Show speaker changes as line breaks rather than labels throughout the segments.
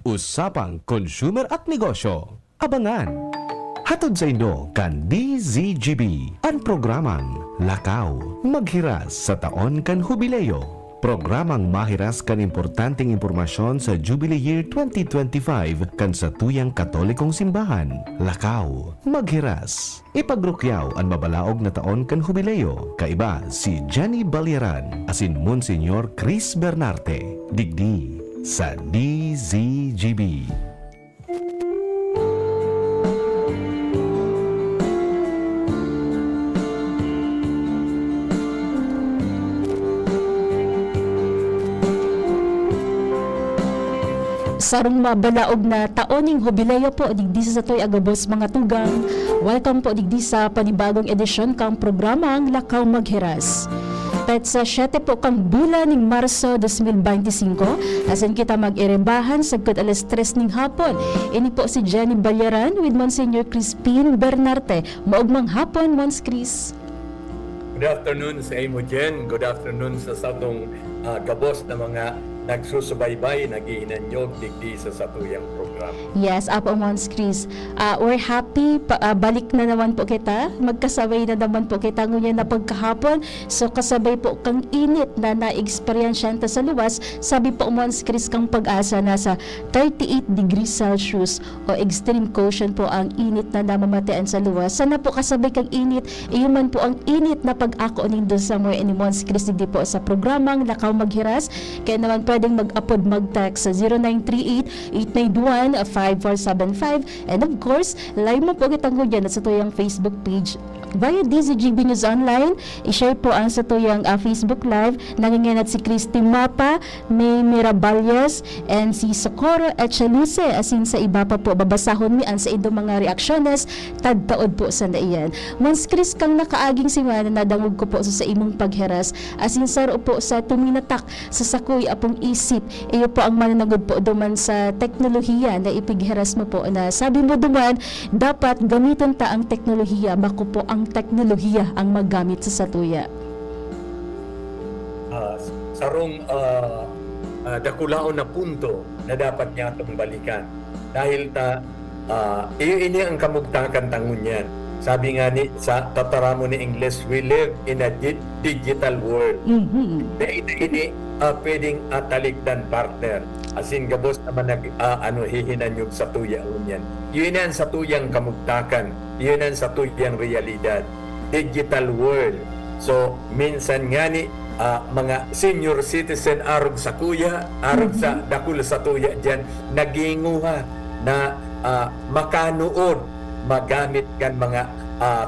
Usapang Consumer at Negosyo. Abangan! Hatod sa inyo kan DZGB ang programang Lakaw Maghiras sa Taon kan Jubileo. Programang mahiras kan importanteng impormasyon sa Jubilee Year 2025 kan sa tuyang Katolikong Simbahan. Lakaw Maghiras. Ipagrukyaw ang mabalaog na taon kan Jubileo. Kaiba si Jenny Balyaran asin Monsignor Chris Bernarte. Digdi sa DZGB.
Sarong mabalaog na taoning jubileo po digdi sa toy agabos mga tugang. Welcome po digdi sa panibagong edisyon kang programang Lakaw Maghiras. Petsa 7 po kang bulan ng Marso 2025, asan kita mag-irebahan sagkod alas 3 ng hapon. Ini po si Jenny Balyaran with Monsignor Crispin Bernarte. Maugmang hapon, Mons Chris.
Good afternoon sa imo, Jen. Good afternoon sa satong gabos na mga nagsusubaybay, nag-iinanyog digdi sa satuyang program.
Yes, Apo Mons Chris. We're happy. Balik na naman po kita. Magkasabay na naman po kita ngunyan na pagkahapon. So kasabay po kang init na na-experiensyan ta sa luwas. Sabi po Mons Chris kang pag-asa nasa 38 degrees Celsius o extreme quotient po ang init na namamatian sa luwas. Sana po kasabay kang init. Iyon po ang init na pag-ako nindo sa mo ni Mons Chris hindi po sa programang Lakaw Maghiras. Kaya naman pwedeng mag-upod mag-text sa 0938-891-5475 and of course, live mo po kitang dyan sa tuyang Facebook page via DZGB News Online. I-share po ang sa tuyang Facebook Live. Nanginginat si Christy Mapa, May Miraballes, and si Socorro Echaluce. Asin sa iba pa po, babasahon mi ang sa idong mga reaksyones, tagtaod po sa naiyan. Mons Chris kang nakaaging simana, nadangog ko po sa imong pagheras. Asin saro po sa tuminatak sa sakoy apong isip. Iyo po ang mananagod po duman sa teknolohiya na ipigheras mo po na sabi mo duman, dapat gamitin ta ang teknolohiya, bako po ang teknolohiya ang maggamit sa satuya.
Sarong dakulaon na punto na dapat niya itong balikan. Dahil ini ang kamugtakan tangunyan. Sabi nga ni sa tataramo ni English, we live in a digital world. Na ini pwedeng talikdan partner. Asin gabos naman hihinan yung satuya unyan. Yun ang satuyang kamugtakan. Yun ang satuyang realidad. Digital world. So, minsan nga ni mga senior citizen arog sa kuya, arog sa dakul sa tuya dyan, naginguha na makanuod, magamit kan mga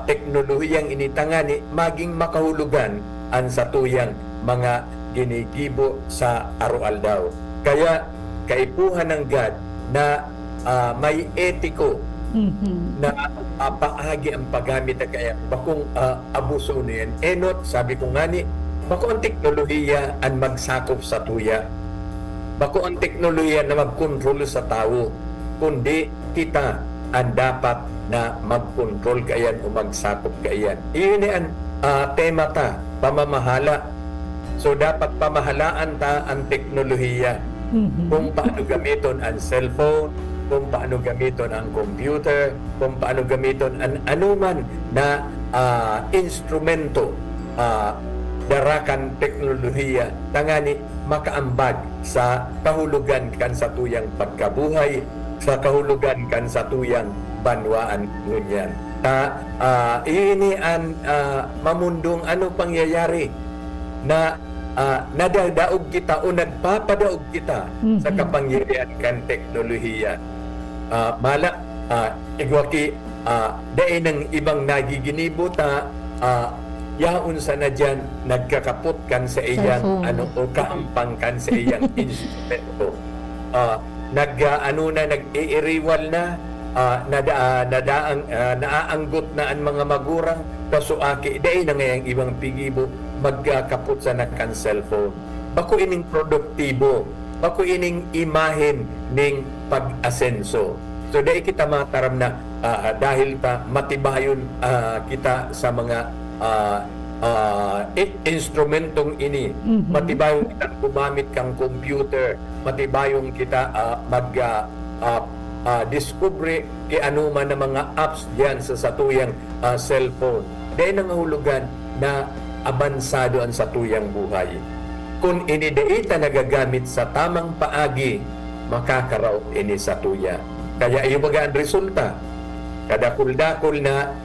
teknolohiyang initangani, maging makahulugan ang satuyang mga ginigibo sa arualdaw. Kaya kaipuhan ng God na may etiko na paagi ang paggamit na kaya bakong abuso niyan. Enot, sabi ko nga ni, bako ang teknolohiya ang magsakop sa tuya. Bako ang teknolohiya na magkontrol sa tao. Kundi kita ang dapat na magkontrol kayan o magsakop kayan. Iyon ang tema ta, pamamahala. So dapat pamahalaan ta ang teknolohiya. Kung paano gamiton ang cellphone, kung paano gamiton ang computer, kung paano gamiton ang anuman na instrumento darakan teknolohiya tangani makaambag sa kahulugan kan sa tuyang pagkabuhay, sa kahulugan kan sa tuyang banwaan ngunyan. Ini ang mamundong ano pangyayari na nadadaog kita o nagpapadaog kita sa kapangyarihan kan teknolohiya. Igwaki dahil ng ibang nagiginibo ta yaon sa na dyan nagkakapot kan sa iyang o kaampang kan sa iyang instrumento. Nag-iiriwal na naaanggot na ang mga magurang kasuaki dahil na ngayang ibang pigibo magkakapot sa nakan cellphone. Bako ining produktibo, bako ining imahen ning pag-asenso. So dahil kita mataram na dahil ta matibayon kita sa mga instrumentong ini. Matibayong kita gumamit kang computer, matibayong kita discover ano man ng mga apps diyan sa satuyang cellphone. Dahil nangahulugan na abansado ang satuyang buhay. Kung inideita nagagamit sa tamang paagi, makakaraw ini satuya. Kaya iyo baga ang resulta. Kadakul-dakul na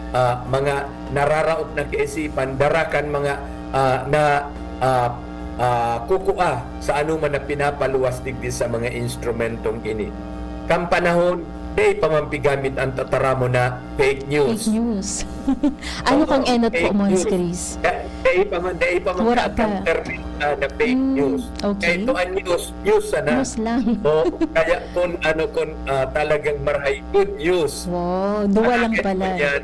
mga nararaot na kaisipan, darakan mga kukua sa anuman na pinapaluwas digdi sa mga instrumentong ini. Kam panahon, day pamampigamit ang tataramo na fake news.
Fake news. Ano kang enot po, Mons Chris?
Day
Wala pa.
Na fake news.
Okay.
Ito ang news sana.
News lang.
So, kaya kung talagang marahay good news.
Wow, duwa lang pala.
Yan,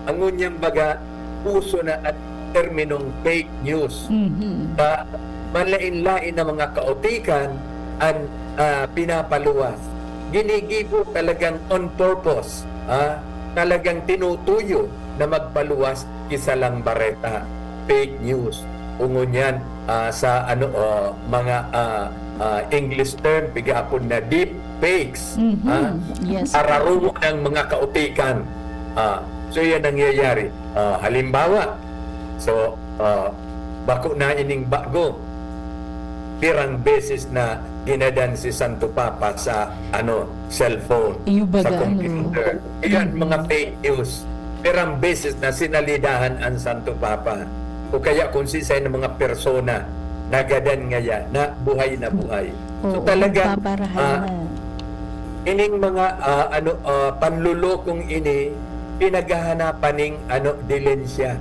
ang unyang baga, puso na at terminong fake news. Manlain-lain na mga kaotikan ang pinapaluwas. Ginigibo talagang on purpose. Talagang tinutuyo na magpaluwas kisa lang bareta. Fake news. Ungon yan sa mga English term, bigapon na deep fakes.
Yes.
Ararumo ng mga kautikan. So yan nangyayari. Halimbawa, so bako na ining bago, pirang beses na ginadan si Santo Papa sa cellphone,
Iyo baga,
sa computer. Iyan mga fake news. Pirang beses na sinalidahan ang Santo Papa. O kaya kung sisay ng mga persona nagadan ngaya na buhay na buhay. So talaga ining mga panlulokong ini pinaghahanapan ning dilensya.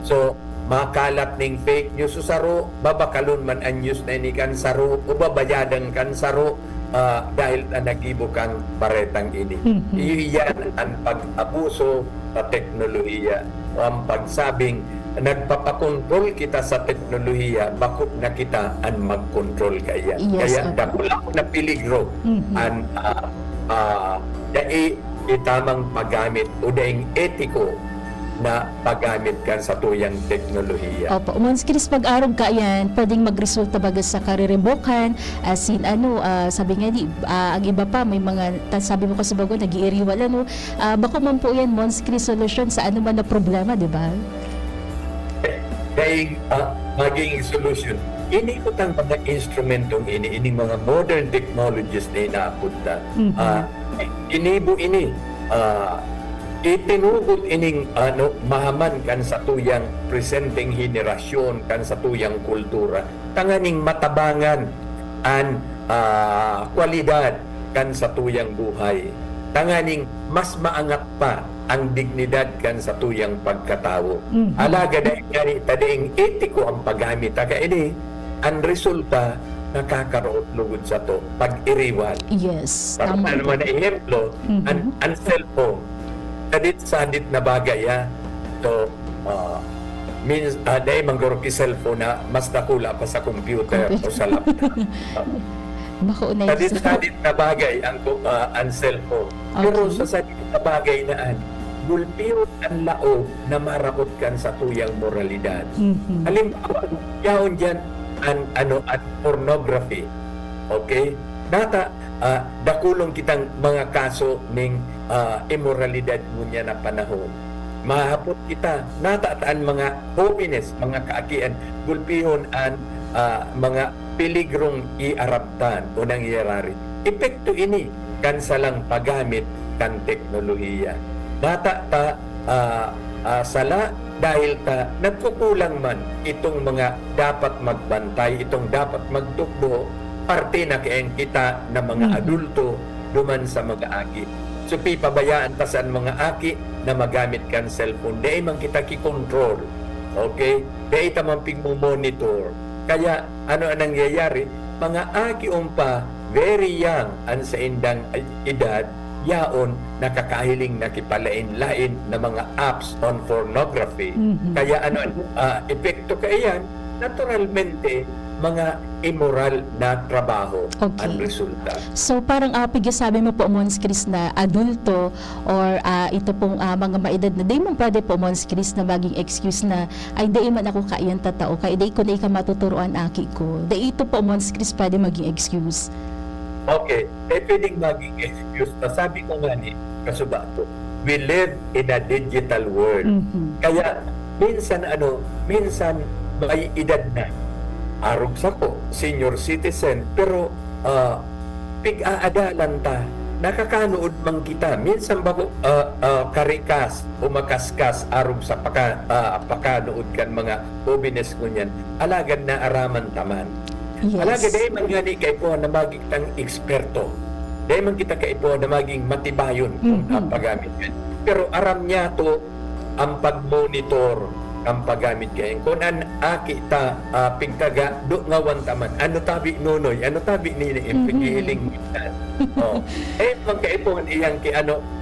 So makalat ning fake news so saro, babakalon man ang news na ini kan saro o babayadan kan saro dahil nagibo kang baretang ini. Iyan ang pag-abuso sa teknolohiya o ang pagsabing nagpapakontrol kita sa teknolohiya, bakit na kita ang mag-control kaya.
Yes,
Kaya dakula ko na peligro ang itamang paggamit o daing etiko na paggamit kan sa tuyang teknolohiya.
Opo, Mons Chris, pag-arog ka yan, pwedeng magresulta baga sa kariribokan, as in sabi nga ang iba pa, may mga, sabi mo kasi bago, nag-iiriwala, bako man po yan, Mons Chris, solution sa ano man na problema, di ba?
Dahil maging solution. Ini ko tang mga instrumentong ini mga modern technologies na inaapunta. Inibo ini. Itinugot ining mahaman kan sa tuyang presenting henerasyon, kan sa tuyang kultura. Tanganing matabangan ang kwalidad kan sa tuyang buhay. Tanganing mas maangat pa ang dignidad kan sa tuyang pagkatao. Alaga dahil gani tading etiko ang paggamit. Taga ini, ang resulta nakakaroon lugod sa to pag-iriwan.
Yes,
Parang
tama.
naman na ehemplo, ang cellphone, sadit na bagay. So, means, dahil mangguro ki cellphone na mas nakula pa sa computer o sa laptop.
Bako na
Sadit na bagay ang cellphone. Pero sa sadit na bagay na gulpiyot ang laog na marakot kan sa tuyang moralidad. Halimbawa, yaon dyan ang pornography. Okay? Data, dakulong kitang mga kaso ng immoralidad mo niya na panahon. Mahapot kita, natataan mga holiness, mga kaakian, gulpihon ang mga peligrong iarabtan o nangyayari. Epekto ini kan salang paggamit kan teknolohiya. Data sala dahil nagkukulang man itong mga dapat magbantay, itong dapat magtukbo, parte na kayang kita na mga adulto duman sa mga aki. So pipabayaan ta sa mga aki na magamit kan cellphone. Di man kita ki-control. Okay? Di ita man pig-monitor. Kaya ano ang nangyayari? Mga aki umpa, very young, ang sa indang edad, yaon nakakahiling nakipalain-lain na mga apps on pornography. Kaya epekto kaiyan, naturalmente mga immoral na trabaho
Okay.
ang resulta.
So parang sabi mo po Mons Chris na adulto or ito pong mga maedad na di mo pwede po Mons Chris na maging excuse na ay di man ako kaiyan tatao kay di ko na ka matuturuan aki ko. Di ito po Mons Chris pwede maging excuse.
Okay, pwedeng maging excuse na sabi ko nga ni Kasubato, we live in a digital world.
Mhm.
Kaya minsan may edad na. Arog sa ko, senior citizen, pero pig-aadalan ta, nakakanood man kita. Minsan ba karikas, umakaskas, arog sa pakanood kan mga obines ko niyan, alagad na araman taman.
Yes.
Alagad dahil man gani kay po na maging tang eksperto. Dahil man kita kay po na maging matibayon kung ang paggamit yan. Pero aram niya to ang pag-monitor ang paggamit kayo. Kung aki ta pigtaga do nga wantaman. Ano tabi nunoy? Ano tabi ni pigiling minsan? Oh. Man kay po iyang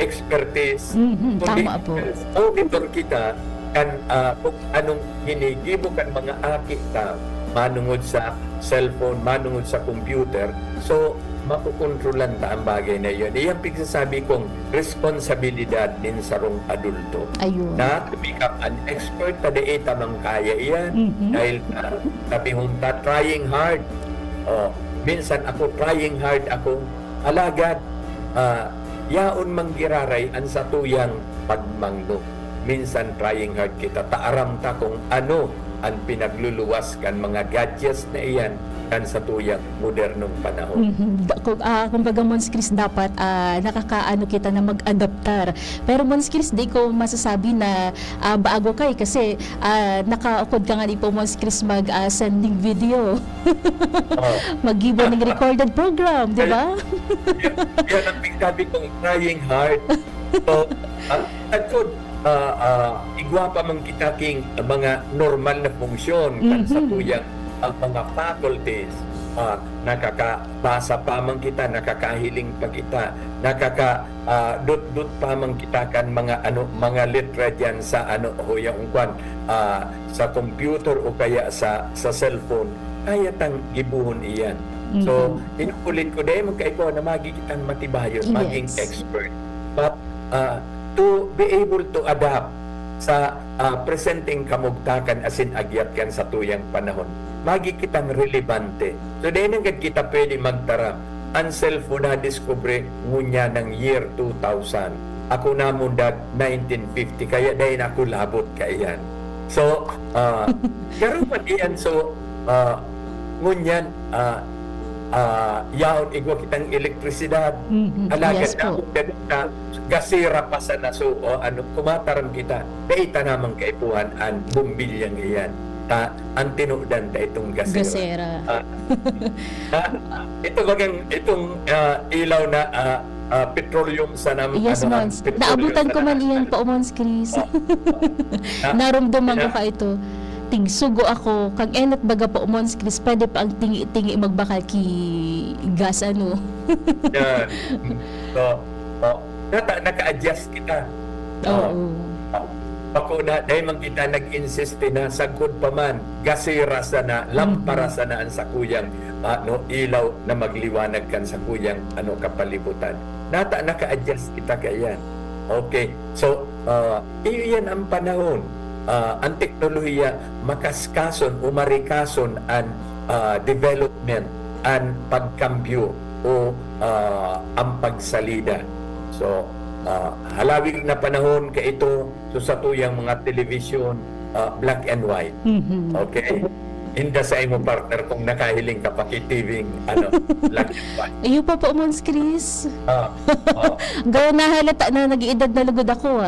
expertise.
Tama po.
Auditor kita kan kung anong hinigibo kan mga aki ta manungod sa cellphone, manungod sa computer. So, makukontrolan ta ang bagay na yun. Iyang pigsasabi kong responsibilidad din sa rong adulto.
Ayun.
Na to become an expert ta de tamang kaya iyan. Dahil sabi ta trying hard. Minsan ako trying hard ako alagad yaon manggiraray an sa tuyang pagmangno. Minsan trying hard kita taaram ta kung ano ang pinagluluwas kan mga gadgets na iyan kan sa tuyang modernong panahon.
Kumbaga Mons Chris dapat nakakaano kita na mag-adaptar. Pero Mons Chris di ko masasabi na bago kay kasi nakaukod ka nga ni po Mons Chris mag-sending video. Mag-gibo ng recorded program, di ba?
Yan ang sabi kong trying hard. So, igwa pa man kita king mga normal na funksyon kan sa tuyang ang mga faculties, nakakabasa pa man kita, nakakahiling pa kita, dut pa man kita kan mga litra diyan sa huyang kwan sa computer o kaya sa cellphone, kaya tang gibuhon iyan. So, inuulit ko dahil magkaipo na magigitang matibayon, maging expert. But to be able to adapt sa presenting kamugtakan asin agyat kan sa tuyang panahon, magigitang relevante. So, dahil nang kita pwede magtara, ang cellphone na discovery ngunya ng year 2000. Ako na mundag 1950, kaya dahil ako labot kaiyan. So, garo pa diyan. So, ngunyan, yaon igwa kitang elektrisidad.
Yes
Alagad
po.
na gasira pa sa naso o kumataram kita. Daita namang kaipuhan ang bumbilyang iyan. Ang tinudan ta itong gasira. Ito bagang itong ilaw na petroleum sa
Yes, Mons. Naabutan ko man iyan po, Mons Chris. Naramdaman ko ka ito. Tingsugo ako, kag enat baga po Mons Chris, pwede pa ang tingi-tingi magbakal ki gas
Yan. So, naka-adjust kita.
Oo.
Ako na, dahil man kita nag-insist na sagkod pa man, gasira sana, lampara sana ang sakuyang ilaw na magliwanag kan sa kuyang kapalibutan. Naka-adjust kita kayan. Okay. So, iyan ang panahon. Ang teknolohiya makaskason o marikason ang development, ang pagkambyo o ang pagsalida. So, halawig na panahon ka ito sa tuyang mga television, black and white. Okay? Inda sa imo partner kung nakahiling ka pakitiving black and white.
Ayun pa po Mons Chris. Gaya na halata na nag-iedad na lugod ako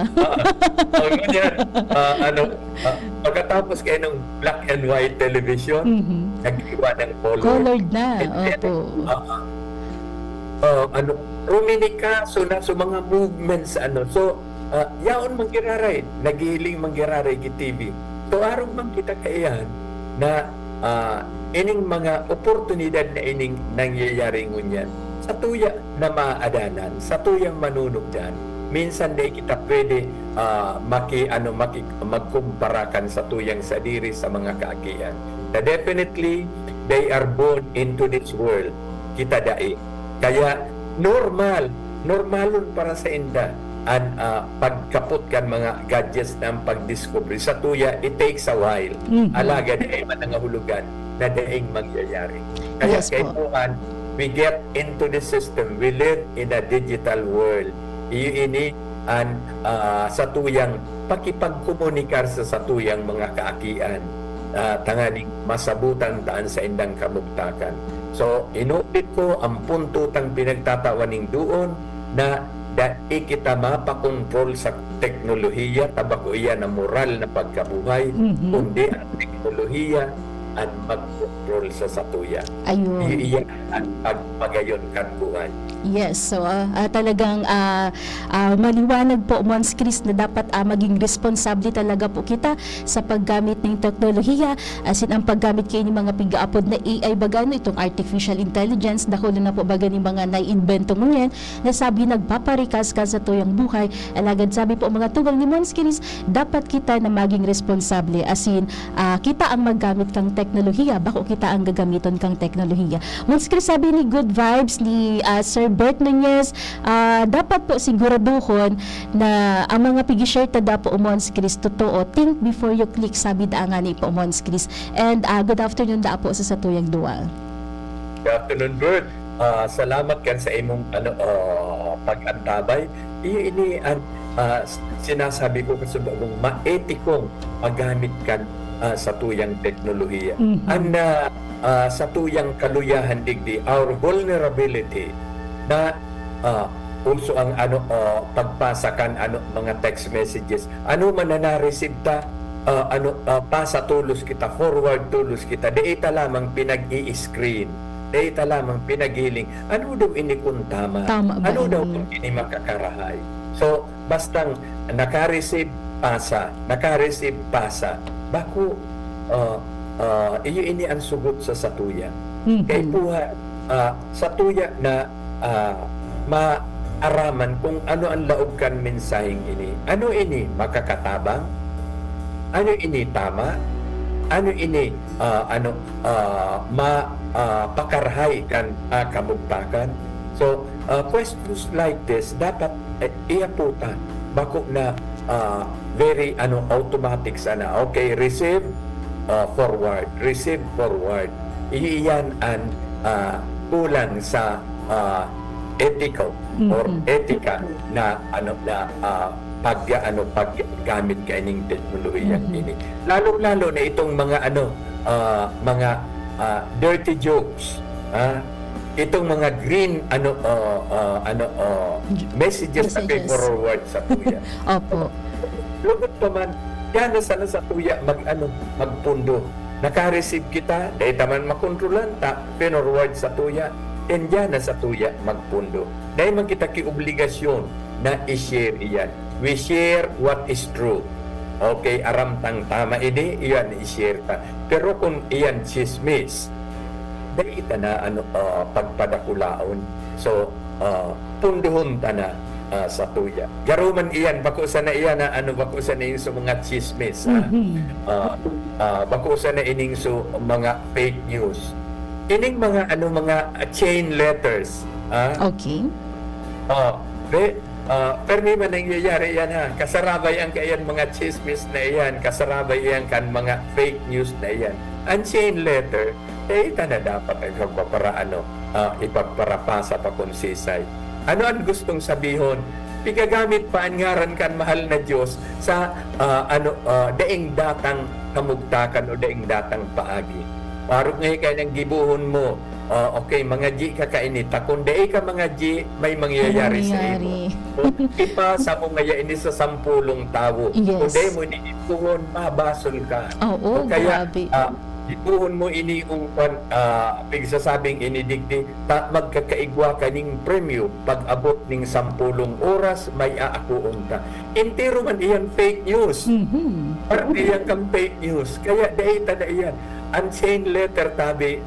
pagkatapos kayo ng black and white television, nag-iwa ng color.
Colored na. Opo.
Ruminika so na so mga movements so yaon manggiraray, nagihiling manggiraray gi TV. So arong man kita kaiyan na ining mga oportunidad na ining nangyayari ngunyan sa tuya na maadanan, sa tuyang manunugdan. Minsan na kita pwede magkumparakan sa tuyang sadiri sa mga kaakian. Na definitely they are born into this world. Kita dai. Kaya normalon para sa inda ang pagkapot kan mga gadgets na ang pagdiscovery. Sa tuya, it takes a while. Alaga di man ang hulugan na daing mangyayari. Kaya
Yes
kay
po.
Puhan, we get into the system. We live in a digital world. Ini ang sa tuyang pakipagkomunikar sa tuyang mga kaakian. Tanganing masabutan taan sa indang kamugtakan. So, inulit ko ang puntutang pinagtatawaning doon na dahil kita mapakontrol sa teknolohiya, tabako iyan ang moral na pagkabuhay, kundi ang teknolohiya ang mag-control sa satuya.
Ayun.
Iyan ang pagpagayon kan buhay.
Yes, so talagang maliwanag po, Mons Chris, na dapat maging responsable talaga po kita sa paggamit ng teknolohiya, as in ang paggamit kayo ng mga pigaapod na AI bagano, itong artificial intelligence, dahil na po baga ni mga naiinbento mo yan, na sabi nagpaparikas ka sa tuyang buhay. Alagad sabi po mga tugang ni Mons Chris, dapat kita na maging responsable, as in kita ang maggamit kang teknolohiya, bako kita ang gagamiton kang teknolohiya. Mons Chris, sabi ni Good Vibes, ni Sir Bert Nunez, dapat po siguraduhon na ang mga pigi-share tada po Mons Chris, totoo, think before you click, sabi da nga ni po Mons Chris. And good afternoon da po sa satuyang duwa.
Good afternoon, Bert. Salamat kan sa imong pag-antabay. Ini ang sinasabi ko kasi bagong maetikong paggamit kan sa tuyang teknolohiya. Ang sa tuyang kaluyahan digdi, our vulnerability na also ang pagpasakan mga text messages, man na na-receive ta, pasa tulos kita, forward tulos kita, deita lamang pinag-i-screen, deita lamang pinaghiling, ano daw ini kung tama,
Tama ba
ano daw
yun?
kung ini makakarahay. So bastang naka-receive pasa, bako iyo ini ang sugot sa satuya. Kay puha satuya na maaraman kung ano ang laog kan mensaheng ini. Ano ini makakatabang? Ano ini tama? Ano ini pakarhay kan kamugtakan? So questions like this dapat iaputan bako na very automatic sana. Okay, receive forward. Iyan ang kulang sa ethical or etika na paggamit kaning teknolohiya ini. Lalo na itong mga dirty jokes, itong mga green messages na forward sa tuya.
Opo.
Lugot pa man, yan na sana sa tuya magpundo. Naka-receive kita, dahil taman makontrolan ta, pinorward sa tuya, and yan na sa tuya magpundo. Dahil man kita ki-obligasyon na i-share iyan. We share what is true. Okay, aram tang tama ini, iyan i-share ta. Pero kung iyan chismis, dahil ita na pagpadakulaon. So, punduhon ta na sa tuya. Garuman iyan, bakusan na iyan na bakusan na iyan sa mga chismis. Bakusan na ining so mga fake news. Ining mga mga chain letters.
Okay.
Permi man nangyayari yan ha. Kasarabay ang kayan mga chismis na iyan. Kasarabay yan kan mga fake news na iyan. Ang chain letter, ita na dapat ay ipagparapasa pa kung sisay. Ano ang gustong sabihon? Pigagamit pa ang ngaran kan mahal na Diyos sa daing datang kamugtakan o daing datang paagi. Parang ngayon kayo ng gibuhon mo, okay, mga G kakainita. Kung daing ka mga G, may mangyayari sa iyo. Kung ipa sa mo ngayon ini sa 10 tao.
Yes.
Kung daing mo iniipuhon, mabasol ka.
Oo,
Kaya,
grabe.
ipuhon mo ini kung pigsasabing inidigdi magkakaigwa kaning premyo pag abot ning 10 oras may aakuon ta. Entero man iyan fake news. Parang iyan kang fake news. Kaya dahita na iyan. Unchained letter tabi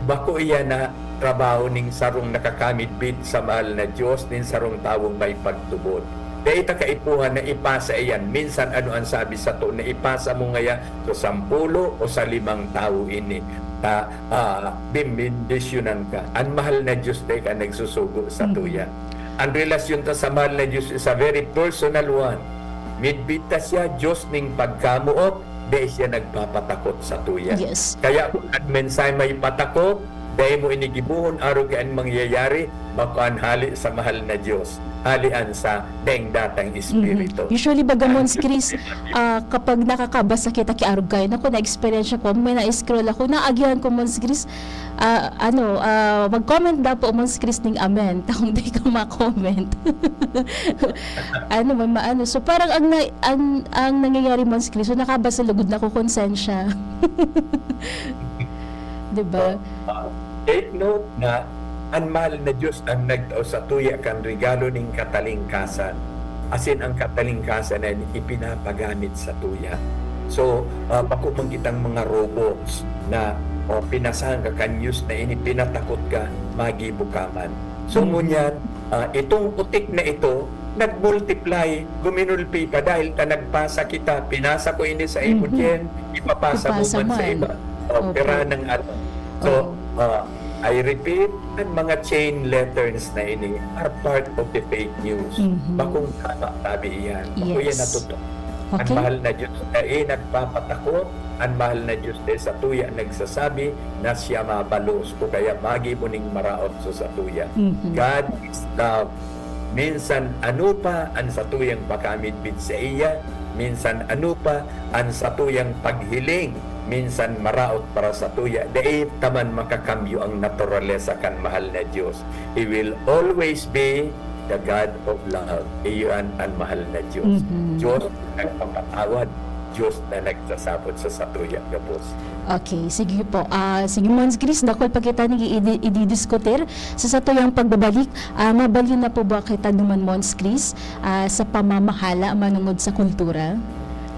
bako iyan na trabaho ning sarong nakakamit bit sa mahal na Diyos ning sarong tawong may pagtubod. Dahil kaipuhan na ipasa iyan. Minsan ano ang sabi sa to, na ipasa mo ngaya sa 10 o sa 5 tao ini. Bimbindisyonan ka. Ang mahal na Diyos dahil ka nagsusugo sa tuya. Ang relasyon ta sa mahal na Diyos is a very personal one. Midbita siya, Diyos ning pagkamuot, dahil siya nagpapatakot sa tuya.
Yes.
Kaya kung ang mensahe may patakot, dahil mo inigibuhon, araw kayang mangyayari, makuan hali sa mahal na Diyos. Halian sa dengdatang espiritu.
Usually bagamons Chris, kapag nakakabasa kita kiarog kayo, naku na-experience ko, may na-scroll ako, naagyan ko mons Chris, mag-comment daw po mons Chris ning amen, taong di ka ma-comment. So parang ang nangyayari mons Chris, so nakabasa lugod na ko konsensya. Diba?
Take note na ang mahal na Diyos ang nagtao sa tuya kan regalo ning katalingkasan. Asin ang katalingkasan na ipinapagamit sa tuya. So, pakumang kitang mga robots na pinasahan ka kanyos na ini, pinatakot ka, magibukaman. So, ngunyan, itong putik na ito, nag-multiply, guminulpi pa dahil nagpasa kita, pinasa ko ini sa imo dyan, ipapasa mo man sa iba. Pera ng ano. So, I repeat, ang mga chain letters na ini are part of the fake news. Bakong tama tabi iyan. Bako yan natuto. Ang mahal na Diyos ay nagpapatakot. Ang mahal na Diyos ay sa tuya nagsasabi na siya mabalos o kaya magibuning maraot sa tuya. God is love. Minsan ano pa ang satuyang pakamidbid sa iya. Minsan ano pa ang satuyang paghiling. Minsan maraot para sa tuya. Dahil taman makakambyo ang naturalesa kan mahal na Diyos. He will always be the God of love. Iyon ang mahal na Diyos. Diyos na nagpapatawad. Diyos na nagsasabot sa satuya. Gabos.
Okay, sige po. Sige Mons Chris, dakol pa kita i-diskutir sa satuyang pagbabalik. Mabali na po ba kita naman Mons Chris sa pamamahala manungod sa kultura?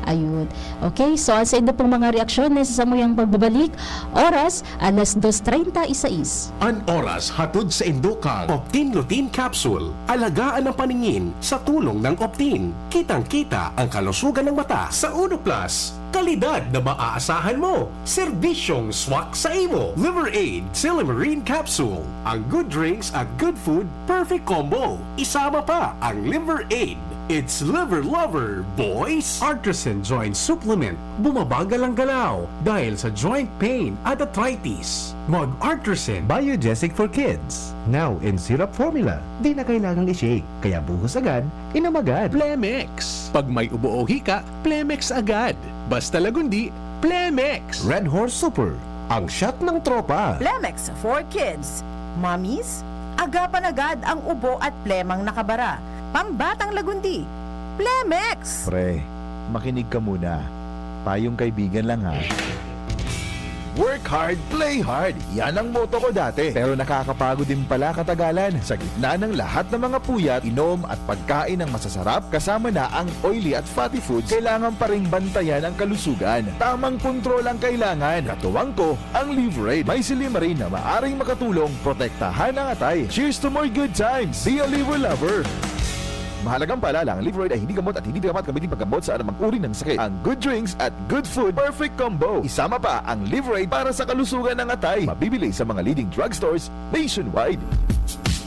Ayun. Okay, so sa ito pong mga reaksyon na sa samuyang pagbabalik, oras, 2:36.
An oras hatod sa Indokang Optin Lutein Capsule. Alagaan ang paningin sa tulong ng Optin. Kitang-kita ang kalusugan ng mata sa Uno Plus. Kalidad na maaasahan mo. Serbisyong swak sa imo. Liver Aid Silimarine Capsule. Ang good drinks at good food, perfect combo. Isama pa ang Liver Aid. It's Liver Lover, boys! Artisan Joint Supplement. Bumabagal ang galaw dahil sa joint pain at arthritis. Mag-Artisan Biogesic for Kids. Now in syrup formula. Di na kailangang i-shake, kaya buhos agad, inom agad. Plemex. Pag may ubo o hika, Plemex agad. Basta lagundi, Plemex. Red Horse Super. Ang shot ng tropa.
Plemex for Kids. Mommies, agapan agad ang ubo at plemang nakabara. Pambatang lagundi, Plemex!
Pre, makinig ka muna. Payong kaibigan lang ha. Work hard, play hard. Yan ang motto ko dati. Pero nakakapagod din pala katagalan. Sa gitna ng lahat ng mga puyat, inom at pagkain ng masasarap, kasama na ang oily at fatty foods, kailangan pa ring bantayan ang kalusugan. Tamang kontrol ang kailangan. Katuwang ko, ang Liverade. May Silimarine na maaring makatulong, protektahan ang atay. Cheers to more good times. Be a Liver Lover. Mahalagang paalala, ang Liverade ay hindi gamot at hindi dapat gamitin paggamot sa anumang uri ng sakit. Ang good drinks at good food, perfect combo. Isama pa ang Liverade para sa kalusugan ng atay. Mabibili sa mga leading drugstores nationwide.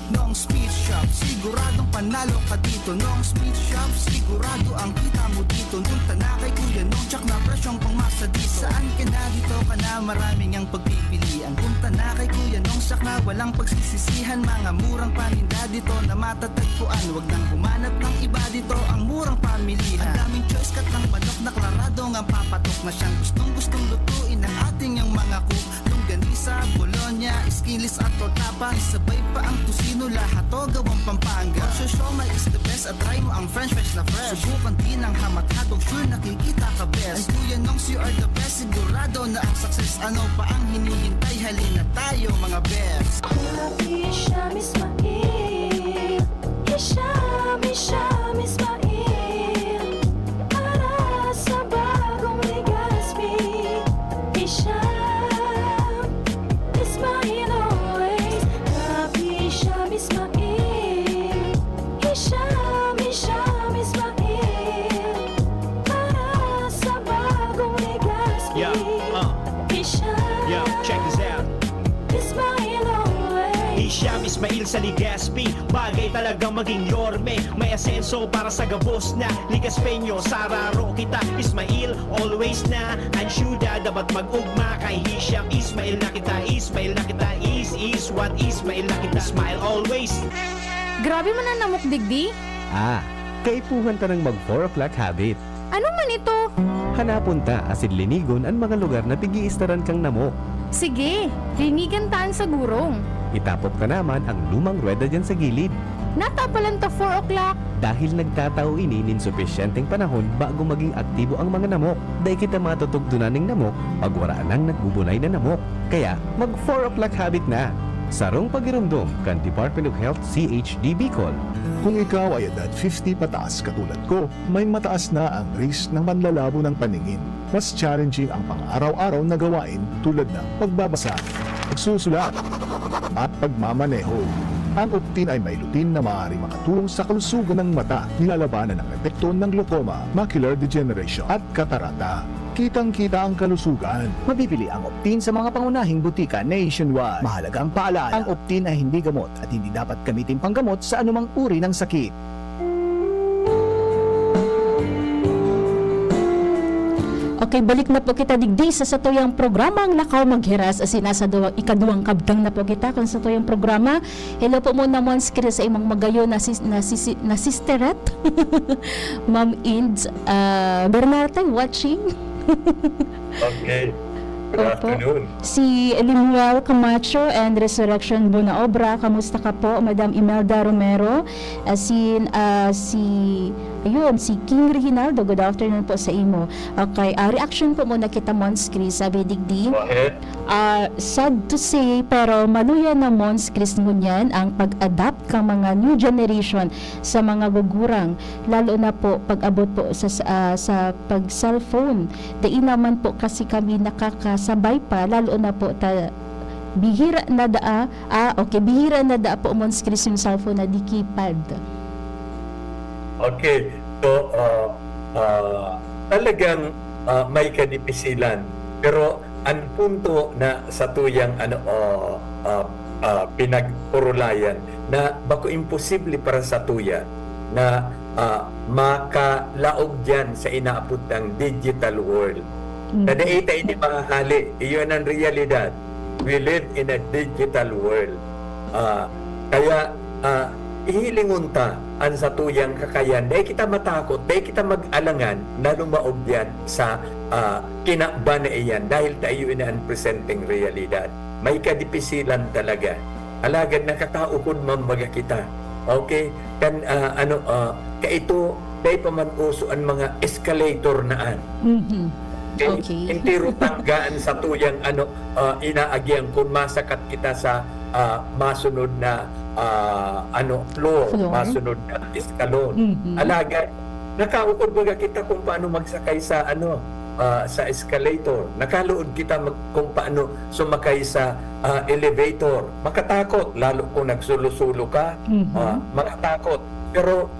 Nong Speed Shop, siguradong panalo ka dito. Nong Speed Shop, sigurado ang kita mo dito. Punta na kay Kuya Nong, tsak na presyong pangmasadi. Saan ka na dito ka na, maraming ang pagpipilian. Punta na kay Kuya Nong, tsak na walang pagsisisihan. Mga murang paninda dito na matatagpuan. Huwag nang humanap ng iba dito, ang murang pamilihan. Ang daming choice kat ng manok na klaradong ang papatok na siyang gustong lutuin ng ating yung mga cook. Longganisa, Bologna, Esquilis at Tortapa. Sabay pa ang tusino, lahat to gawang Pampanga. Siomai is the best at try mo ang French fries na fresh. Subukan din ang hamat-hatog, sure nakikita ka best. And Kuya Nongs, you are the best, sigurado na ang success. Ano pa ang hinihintay, halina tayo mga best.
Hisham Ismail, Hisham Ismail, para sa bagong Legazpi. Hisham Ismail always. Hisham Ismail, Hisham
sa Ligaspi. Bagay talagang maging yorme. May asenso para sa gabos na Ligaspeño, Sararo kita Ismail, always na Ansyuda, dapat mag-ugma kay Hisham Ismail na kita, Ismail na kita, is what Ismail na kita, smile always.
Grabe man ang namok digdi.
Kaipuhan ta ng mag 4 o'clock habit.
Ano man ito?
Hanapon ta asin linigon ang mga lugar na tigiistaran kang namok.
Sige, linigan taan sa gurong.
Itapok ka naman ang lumang rueda dyan sa gilid.
Natapalan ta 4 o'clock.
Dahil nagtatao ini nin sufisyenteng panahon bago maging aktibo ang mga namok. Dahil kita matutugdunan ng namok pag wala nang nagbubunay na namok. Kaya mag 4 o'clock habit na. Sarong pagirumdum kan Department of Health CHD Bicol.
Kung ikaw ay edad 50 pataas katulad ko, may mataas na ang risk ng manlalabo ng paningin. Mas challenging ang pang-araw-araw na gawain tulad ng pagbabasa, pagsusulat, at pagmamaneho. Ang Optin ay may lutin na maaari makatulong sa kalusugan ng mata, nilalabanan ng epekto ng glaucoma, macular degeneration at katarata. Kitang-kita ang kalusugan.
Mabibili ang Optin sa mga pangunahing butika nationwide. Mahalagang paalala, ang Optin ay hindi gamot at hindi dapat gamitin panggamot sa anumang uri ng sakit.
Okay, balik na po kita digdi sa satuyang programa ang Lakaw Maghiras as nasa ikaduwang kabdang na po kita kung sa tuyang programa. Hello po muna mo sa imong magayo na sisteret. Ma'am Inds Bernarte watching.
Okay. Good
Opo.
afternoon.
Si Limuel Camacho and Resurrection Bonaobra, kamusta ka po? Madam Imelda Romero, si King Reginaldo, good afternoon po sa imo. Okay, reaction po muna kita Monskris, sabi digdi.
Go ahead.
Sad to say, pero maluya na Monskris ngunyan ang pag-adapt ka mga new generation sa mga gugurang, lalo na po pag-abot po sa pag-cellphone. Dahil naman po kasi kami nakakasabay pa, lalo na po bihira na bihira na po Monskris yung cellphone na di keypad.
Okay. So, talagang may kadipisilan. Pero ang punto na sa tuyang pinagpurulayan na bako imposible para sa tuya na makalaog dyan sa inaapot ng digital world. Nadaita ini mahali. Iyon ang realidad. We live in a digital world. Kaya ihilingon ta ang sa tuyang kakayan. Dahil kita matakot, dahil kita mag-alangan na lumaog yan sa kinakba na iyan dahil tayo in ang presenting realidad. May kadipisilan talaga. Alagad nakakaukod mambaga kita. Okay? Kan kaito dahil pa man uso ang mga escalator naan.
Okay.
Intiro tanggaan sa tuyang inaagyang kung masakat kita sa masunod na floor, masunod na eskalon. Alagad nakaukod baga kita kung paano magsakay sa sa escalator. Nakaluod kita kung paano sumakay sa elevator. Makatakot lalo kung nagsulo-sulo ka. Makatakot. Pero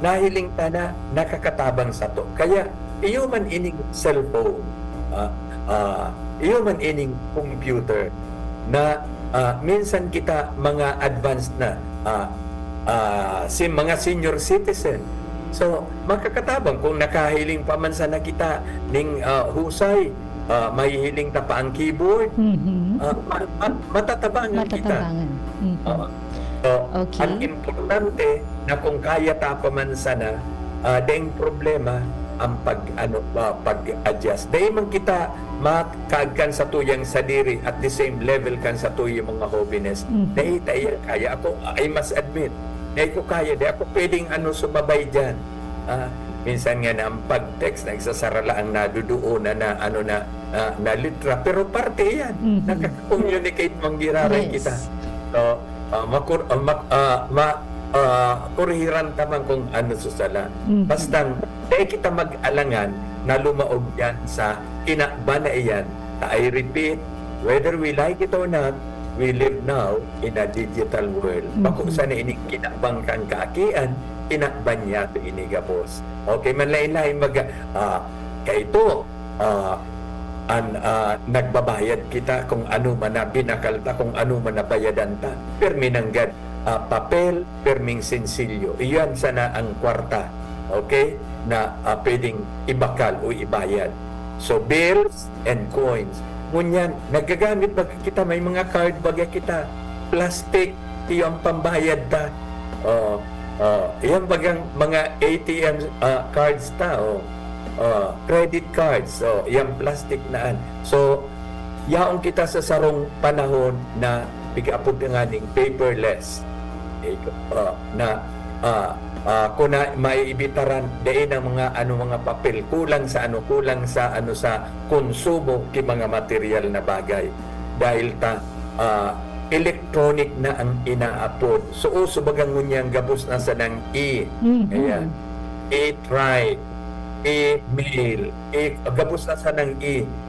nahiling ta na nakakatabang sa to. Kaya iyo man ining cellphone, iyo man ining computer na minsan kita mga advanced na mga senior citizen. So, makakatabang kung nakahiling pa man sana kita ning husay, may hiling ta pa ang keyboard, matatabangan kita.
Okay.
Ang importante na kung kaya ta pa man sana, dahil problema ang pag-adjust. Dahil man kita makaagkan sa tuyang sadiri at the same level kan sa tuyang mga hobbiness. Dahil tayo kaya. Ako, I must admit, dahil ko kaya. Dahil ako pwedeng sumabay dyan. Minsan nga na ang pag-text, nagsasarala ang naduduunan na litra. Pero parte yan. Nakaka-communicate manggiraray kita. So, kurihiran taman kung susala. Bastang dahil kita mag-alangan na lumaog yan sa kinakba na iyan. I repeat, whether we like it or not, we live now in a digital world. Bako sana ini kinakbang kang kaakian, kinakban niya ito inigapos. Okay, man lain-lain kaito, nagbabayad kita kung ano man na binakalta, kung ano man na bayadan ta. Perminanggad papel, perming sensilyo. Iyan sana ang kwarta, okay, na pwedeng ibakal o ibayad. So bills and coins. Ngunyan, nagagamit ba kita, may mga card baga kita, plastic, ito ang pambayad ta. Yan bagang mga ATM cards ta, credit cards, yan plastic naan. So, yaong kita sa sarong panahon na bigapod nga ning paperless, na kung na maiibitaran dain ang mga mga papel kulang sa sa konsumo ki mga material na bagay dahil ta electronic na ang inaapod. So uso bagang ngunyang gabos na sa nang ayan, e-tribe, e-mail, gabos na sa nang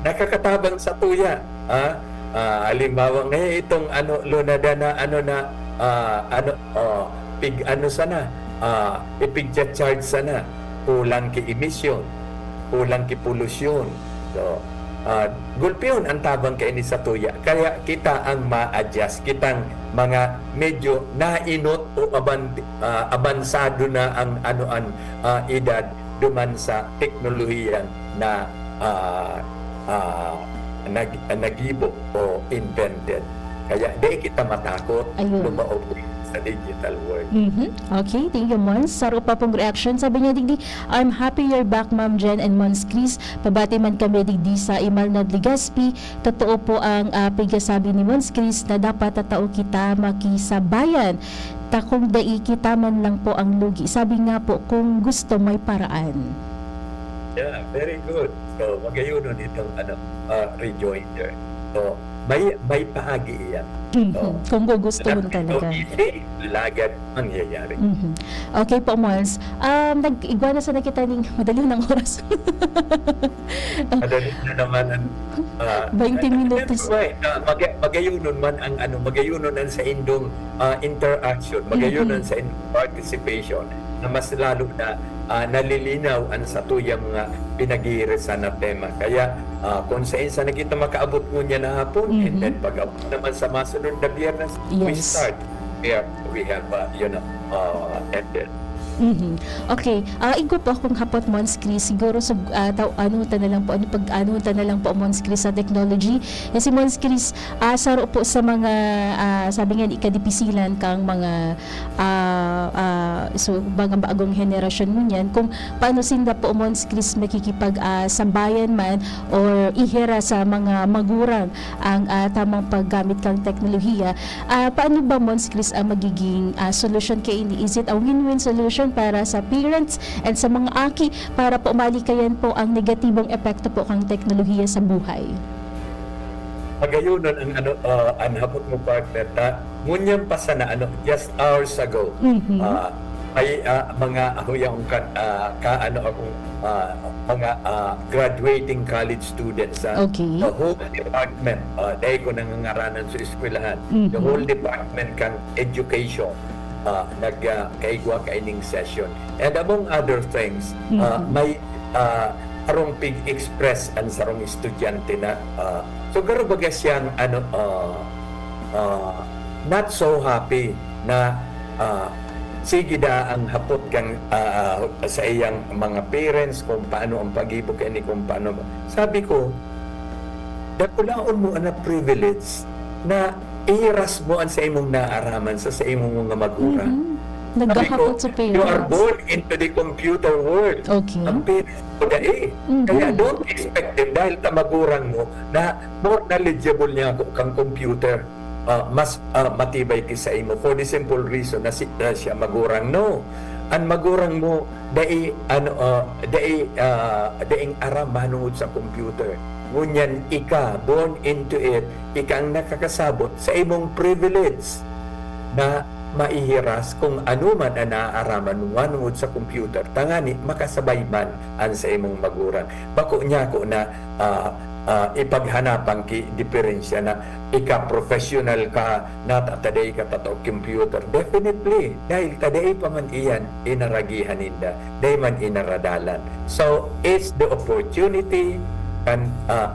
nakakatabang sa tuya. Halimbawa ngayon itong lunada na ipigja-charge sana, kulang ki emission, kulang ki pollution. So, gulpiyon ang tabang kaini sa tuya. Kaya kita ang ma-adjust, kitang mga medyo nainot o abansado na ang edad duman sa teknolohiya na nagibo o invented. Kaya di kita matakot lumaog sa digital world.
Okay, thank you, Mons. Saro pa pong reaction. Sabi niya, digdi, I'm happy you're back, Ma'am Jen and Mons Chris. Pabati man kami, digdi, sa Imal na Ligaspi. Totoo po ang pigasabi ni Mons Chris na dapat tatao kita makisabayan. Takong dai kita man lang po ang lugi. Sabi nga po, kung gusto may paraan.
Yeah, very good. So, magayunon itong rejoinder. So, may paagi iyan.
Kung gugustuhin talaga.
Lagad mangyayari.
Okay po, Mons. Nag-igwa na sa nakita ng madali ng oras.
Madali na naman ang
20 minutos.
Magayunon man ang magayunon ang sa indong interaction, magayunon sa indong participation na mas lalo na nalilinaw ang sa tuyang mga pinag-iirisan na tema. Kaya kung sa insa na kita makaabot mo niya na hapon, and then pag-abot naman sa masunod na biyernes, we start where we have ended.
Okay. Igo po akong hapot, Mons Chris. Siguro sa ta na lang po Mons Chris sa technology. Si Mons Chris, saro po sa mga sabi nga ikadipisilan kang mga so mga bagong henerasyon mo niyan, kung paano sinda po Mons Chris makikipag sambayan man or ihera sa mga magurang ang tamang paggamit kang teknolohiya. Paano ba Mons Chris ang magiging solution kay ini? Is it a win-win solution para sa parents and sa mga aki para po malikayan po ang negatibong epekto po kang teknolohiya sa buhay?
Magayunon ang hapot mo, partner, ngunyan pa sana just hours ago, ay mga ahuyang mga graduating college students,
Okay.
the whole department, dahil ko nangangaranan sa eskwelahan, the whole department kang education, nagkaigwa kaining session. And among other things, may arong pig-express ang sarong estudyante na so garo baga siyang not so happy na sige da ang hapot kang sa iyang mga parents kung paano ang pag-ibig ni kung paano. Sabi ko, dakulaon mo ang privilege na iras mo ang sa imong naaraman sa imong mga magulang.
Nagkahapot sa parents.
You are born into the computer world.
Okay.
Ang parents mo kaya don't expect them dahil tamagurang mo na more knowledgeable niya kang computer, mas matibay kisa imo for the simple reason na siya magurang. No. Ang magurang mo daing aram manungod sa computer. Ngunyan ika, born into it, ika ang nakakasabot sa imong privilege na maihiras kung ano man ang naaaraman mo manungod sa computer. Tangani, makasabay man ang sa imong magurang. Bako niya ko na ipaghanapan ki diferensya na ika professional ka na taday ka tato computer. Definitely, dahil taday pa man iyan inaragihan ninda, day man inaradalan. So, it's the opportunity kan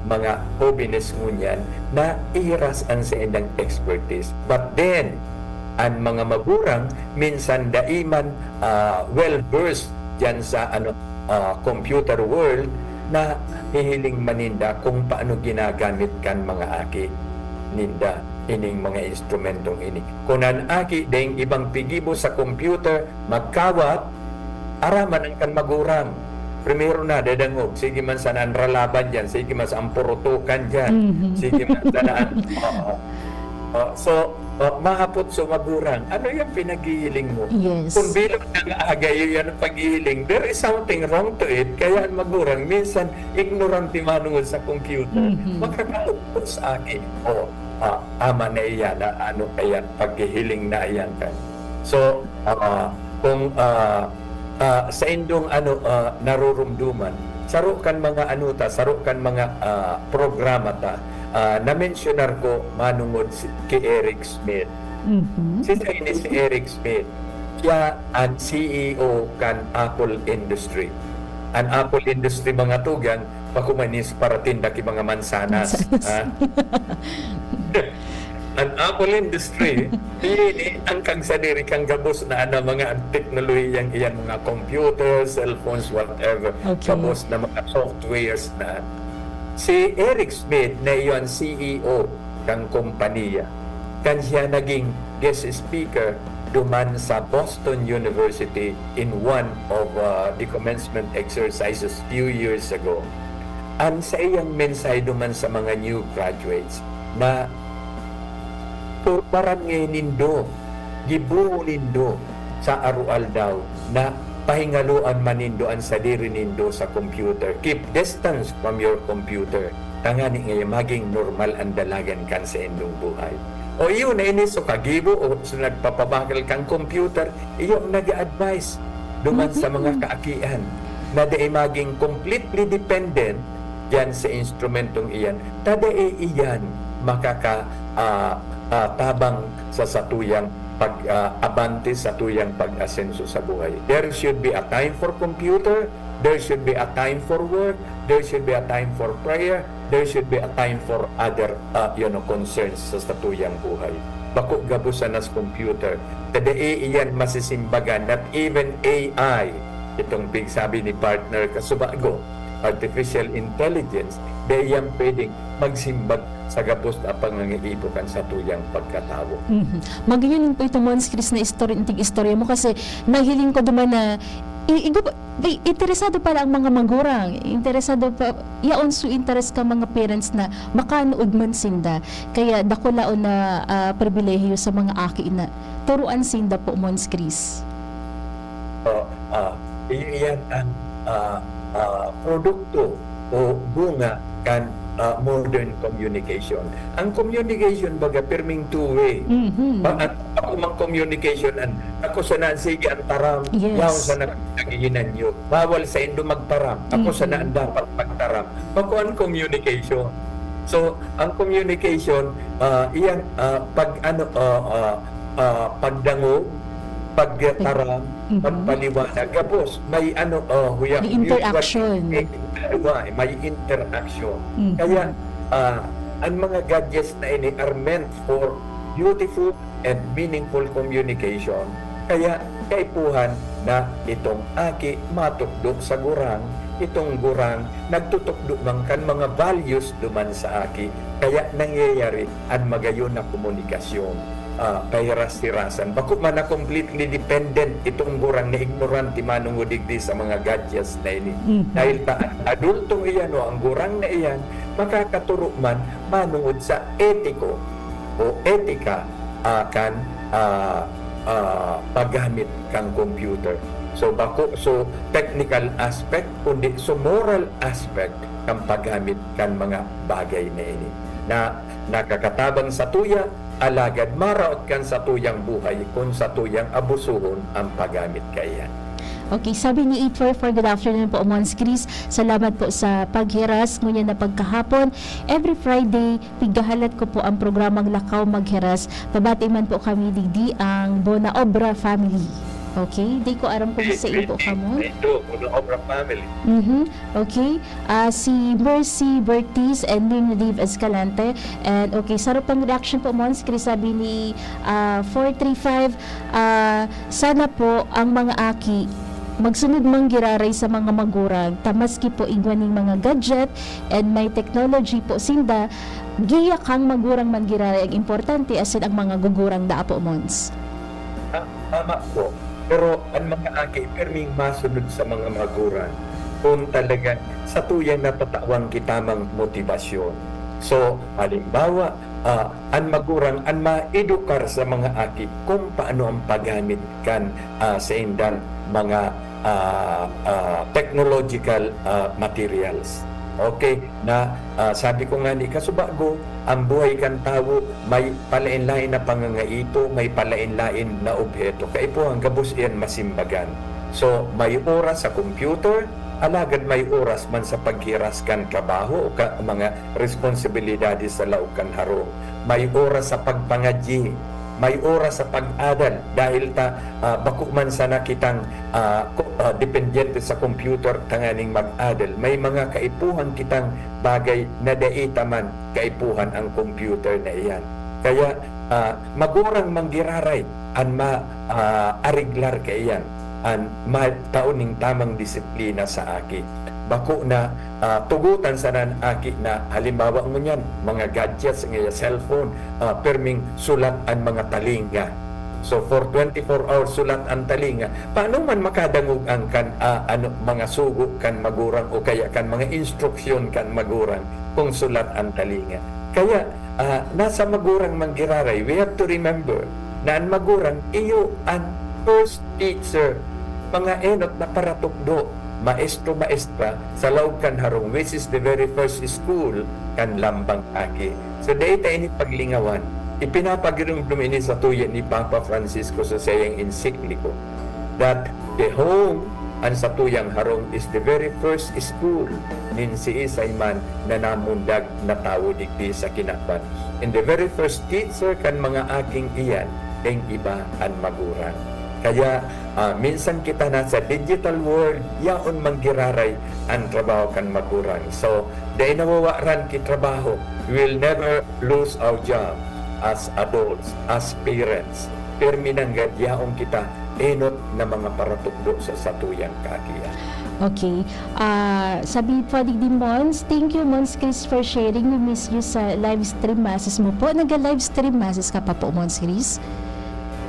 mga hobbies ngunyan na ihiras ang sa indang expertise. But then, ang mga magurang minsan daiman well-versed dyan sa computer world na hihiling maninda kung paano ginagamit kan mga aki ninda ining mga instrumentong ini. Kunan aki ding ibang pigibo sa computer magkawat araman ang kan magurang. Primero na dadangog, sige man sa nanralaban dyan, sige man sa ampurutukan dyan, sige man sa naan. Mahapot sa magurang, ano yung pinaghihiling mo?
Yes.
Kung bilang nang-aagay yan ang paghihiling, there is something wrong to it. Kaya ang magurang, minsan ignorant manungod sa computer. Makakaupot sa akin. Ama na iyan, ano kaya paghihiling na iyan ka. So, kung sa indong narurumduman, sarukan mga sarukan mga programa ta, na-mentionar ko manungod kay Eric Smith. Si Eric Smith, siya ang CEO kan Apple Industry. Ang Apple Industry mga tugang, pakumanis para tinda ki mga mansanas. Ang Apple Industry, ini ang kang sadiri kang gabos na mga teknolohiyang iyan, mga computers, cellphones, whatever,
Okay.
gabos na mga softwares na. Si Eric Smith na iyon CEO ng kompanya. Kan siya naging guest speaker duman sa Boston University in one of the commencement exercises few years ago. Ang sa iyang mensahe duman sa mga new graduates na parang nindo, gibuo nindo sa arual daw na pahingaluan manindoan sa diri nindo sa computer. Keep distance from your computer. Tangani ngayon maging normal ang dalagan kan sa indong buhay. O iyon na ini so kagibo o so nagpapabakal kang computer, iyon nag-advise duman sa mga kaakian na di maging completely dependent yan sa instrumentong iyan. Tada iyan makaka tabang sa satuyang pag-abante sa tuyang pag-asenso sa buhay. There should be a time for computer, there should be a time for work, there should be a time for prayer, there should be a time for other concerns sa satuyang buhay. Bako gabusan nas computer. Tadai iyan masisimbagan that even AI, itong sabi ni partner kasubago, artificial intelligence, dayang pwedeng magsimbag sa gapos na pangangiibukan sa tuyang pagkatawo.
Magayon po ito Mons Chris na istorya mo kasi nahiling ko duman na interesado pala ang mga magurang, interesado pa yaon su interest ka mga parents na makanood man sinda, kaya dako laon na pribilehiyo sa mga aki na turuan sinda po Mons Chris.
Iyan ang produkto o bunga kan modern communication. Ang communication baga perming two-way. At ako mang communication ako sa sige ang taram,
Yes.
yaw sa nagiginan nyo. Bawal sa indo magtaram. Ako sa naan dapat magtaram. Ako ang communication. So, ang communication, iyan pagdango, pagtaram, pagpaliwanag. Gabos, may
May interaction.
May interaction. Kaya, ang mga gadgets na ini are meant for beautiful and meaningful communication. Kaya, kaipuhan na itong aki matukdok sa gurang, itong gurang nagtutukdo man kan mga values duman sa aki. Kaya nangyayari ang magayon na komunikasyon. Pahiras-hirasan. Bako man na completely dependent itong gurang na ignorante manungod digdi sa mga gadgets na ini. Dahil adultong iyan o ang gurang na iyan, makakaturo man manungod sa etiko o etika kan paggamit kang computer. So technical aspect kundi moral aspect kang paggamit kan mga bagay na ini na nakakatabang sa tuya, alagad maraot kan sa tuyang buhay kung sa tuyang abusuhon ang paggamit kaya.
Okay, sabi ni 844, good afternoon po Mons Chris. Salamat po sa paghiras ngunyan na pagkahapon. Every Friday, pigahalat ko po ang programang Lakaw Maghiras. Pabati man po kami digdi ang Bona Obra family. Okay, di ko aram kung sa ibo ka mo.
Ito, Uno Obra Family.
Okay. Si Mercy Bertiz and Liv Escalante. And okay, sarap pang reaction po mo. Sabi ni 435, sana po ang mga aki magsunod mang giraray sa mga magurang tamaski po igwaning mga gadget and may technology po sinda giya kang magurang man giraray ang importante asin ang mga gugurang da po mons.
Tama po. Pero ang mga aki, perming masunod sa mga maguran kung talaga sa tuyang natatawang kitamang motibasyon. So, halimbawa, ang magurang, ang maedukar sa mga aki kung paano ang paggamit kan sa indang mga technological materials. Okay, na sabi ko nga ni kasubago, ang buhay kan tao may palain-lain na pangangaito, may palain-lain na objeto. Kaya po ang gabos iyan masimbagan. So, may oras sa computer, alagad may oras man sa paghiraskan trabaho o mga responsibilidades sa laukan haro. May oras sa pagpangadyi, may oras sa pag-adal dahil bako man sana kitang dependyente sa computer tanganing mag-adal. May mga kaipuhan kitang bagay na daita man kaipuhan ang computer na iyan. Kaya magurang manggiraray an ariglar kaiyan an matauning tamang disiplina sa aki. Bako na tugutan sa nan aki na halimbawa mo niyan, mga gadgets, ng cellphone, perming sulat ang mga talinga. So for 24 hours sulat ang talinga. Paano man makadangog ang mga sugo kan magurang o kaya kan mga instruksyon kan magurang kung sulat ang talinga. Kaya nasa magurang manggiraray, we have to remember na ang magurang iyo ang first teacher, mga enot na paratukdo, maestro-maestra sa loob kan harong, which is the very first school kan lambang aki. So dahita ini paglingawan, ipinapagirumdum ini sa tuya ni Papa Francisco sa sayang ensikliko that the home ang sa tuyang harong is the very first school nin si Isayman na namundag na tao digdi sa kinakpan. And the very first teacher kan mga aking iyan, ang iba ang magurang. Kaya minsan kita na sa digital world, yaon manggiraray ang trabaho kan magurang. So, dahil nawawaran ki trabaho, we will never lose our job as adults, as parents. Perminanggad yaon kita enot na mga paratukdo sa satuyang kakiya.
Okay. Sabi po din Mons, thank you Mons Chris for sharing. We miss you sa live stream masses mo po. Nag-live stream masses ka pa po Mons Chris?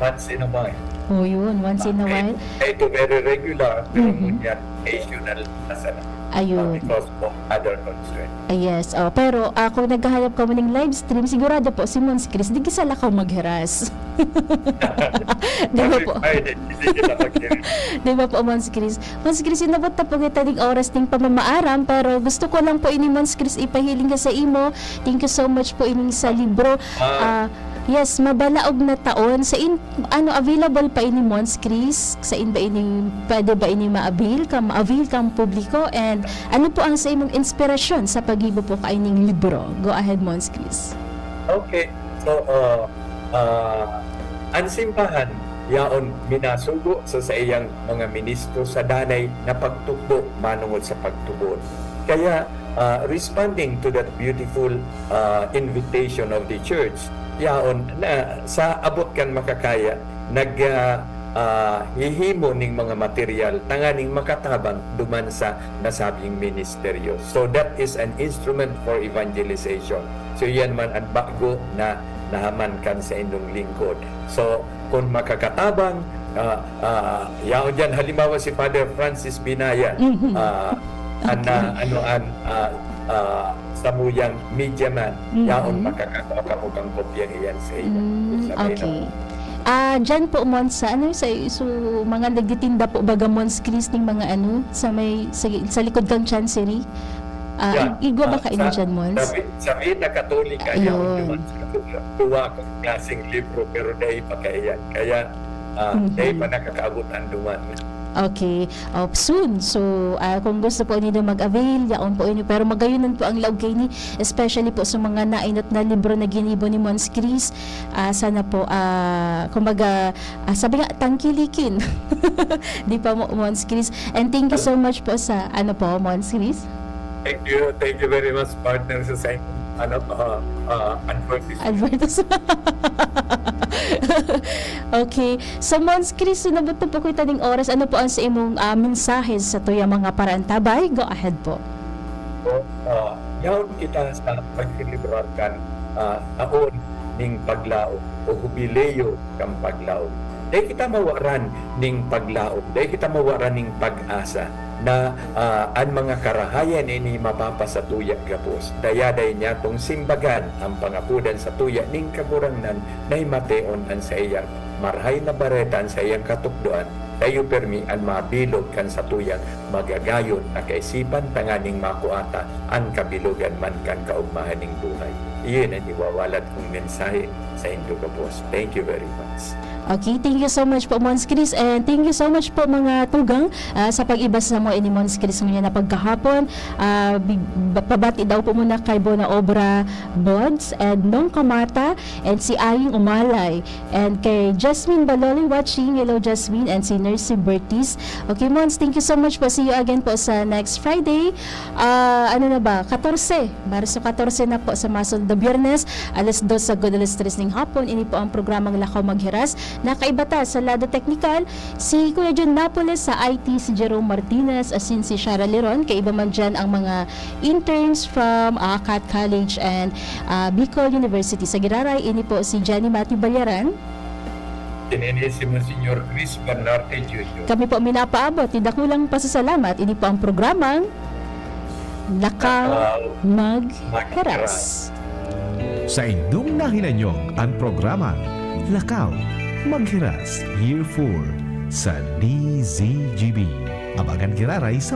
Once in a while.
Oh yun, once in a while.
Ito very regular, pero ngunyan occasional na sana.
Ayun.
Because of other constraints.
Yes, pero kung naghahanap ka mo ng live stream, sigurado po si Mons Chris, di kisala ka maghiras. Di ba po? Di ba po, Mons Chris? Mons Chris, inabot na po kita ng oras ting pamamaaram, pero gusto ko lang po ini Mons Chris ipahiling ka sa imo. Thank you so much po ining sa libro. Yes, mabalaog na taon. Sa available pa ini Mons Chris? Sa ba ini, pwede ba ini ma-avail kang publiko? And ano po ang sa imong inspirasyon sa pag-ibo po kaining libro? Go ahead, Mons Chris.
Okay. So, ang simbahan, yaon minasugo sa iyang mga ministro sa danay na pagtukbo manungod sa pagtubod. Kaya, responding to that beautiful invitation of the church, yaon na sa abot kan makakaya hihimo ning mga material tanganing makatabang duman sa nasabing ministeryo. So that is an instrument for evangelization. So yan man ang bago na nahaman kan sa inyong lingkod. So kung makakatabang yaon dyan halimbawa si Father Francis Binayan samuyang media man, yaon makakakamukang kopya iyan sa iyo.
Okay. Diyan po Mons sa mga nagtitinda po baga Mons Chris ning mga sa likod kang chancery. Igwa ba kainin dyan Mons?
Sa Vita Katolika yaon naman sa tuwa kong klaseng libro pero dahil pa kaiyan. Kaya dahil pa nakakaabutan duman.
Okay, soon. So, kung gusto po ninyo mag-avail, yaon po inyo. Pero magayunan po ang laog kay ni, especially po sa mga nainot na libro na ginibo ni Mons Chris. Sana po, kumbaga, sabi nga, tangkilikin. Di pa mo, Mons Chris. And thank you so much po sa, Mons Chris?
Thank you very much, partner, sa
Advertisement. Okay. So, Mons Chris, sinabot po ko itaning oras. Ano po ang sa imong mensahe sa tuyang mga parantabay? Go ahead po.
Yaon kita sa pagsilibrar kan taon ning paglaom o hubileyo kang paglaom. Dahil kita mawaran ning paglaom, dahil kita mawaran ning pag-asa na ang mga karahayan ini mapapasatuya gapos. Dayaday niya tong simbagan ang pangapudan sa tuya ning kaburangnan na mateon ang sa iyang marhay na baretan sa iyang katukdoan. Tayo permi ang mabilog kan sa tuyang magagayon na kaisipan tanganing makuata ang kabilugan man kan kaugmahan ning buhay. Iyon ang iwawalat kong mensahe sa Indo Kapos. Thank you very much.
Okay, thank you so much po, Mons Chris, and thank you so much po mga tugang sa pag-iba sa mo ni Mons Chris ngayon na pagkahapon. Pabati daw po muna kay Bona Obra Bods and Nong Kamata and si Aying Umalay and kay Jasmine Baloli watching. Hello Jasmine, and si Nurse Bertis. Okay, Mons, thank you so much po. See you again po sa next Friday. 14, Marso 14 na po sa Masol do Biyernes, alas 2 sa good alas 3 ng hapon. Ini po ang programang Lakaw Maghiras. Nakaibata sa lado technical si Kuya John Napoles, sa IT si Jerome Martinez, asin si Shara Leron. Kaiba man dyan ang mga interns from Cat College and Bicol University. Sa Giraray, ini po si Johnny Matthew Balyaran.
Tinenesimo Senior Chris Bernarte Jr.
Kami po minapaabot, tidak kulang pasasalamat. Ini po ang programang Lakaw Maghiras.
Sa indong nahinanyong ang programang Lakaw Maghiras Year 4 sa DZGB. Abagan Giraray sa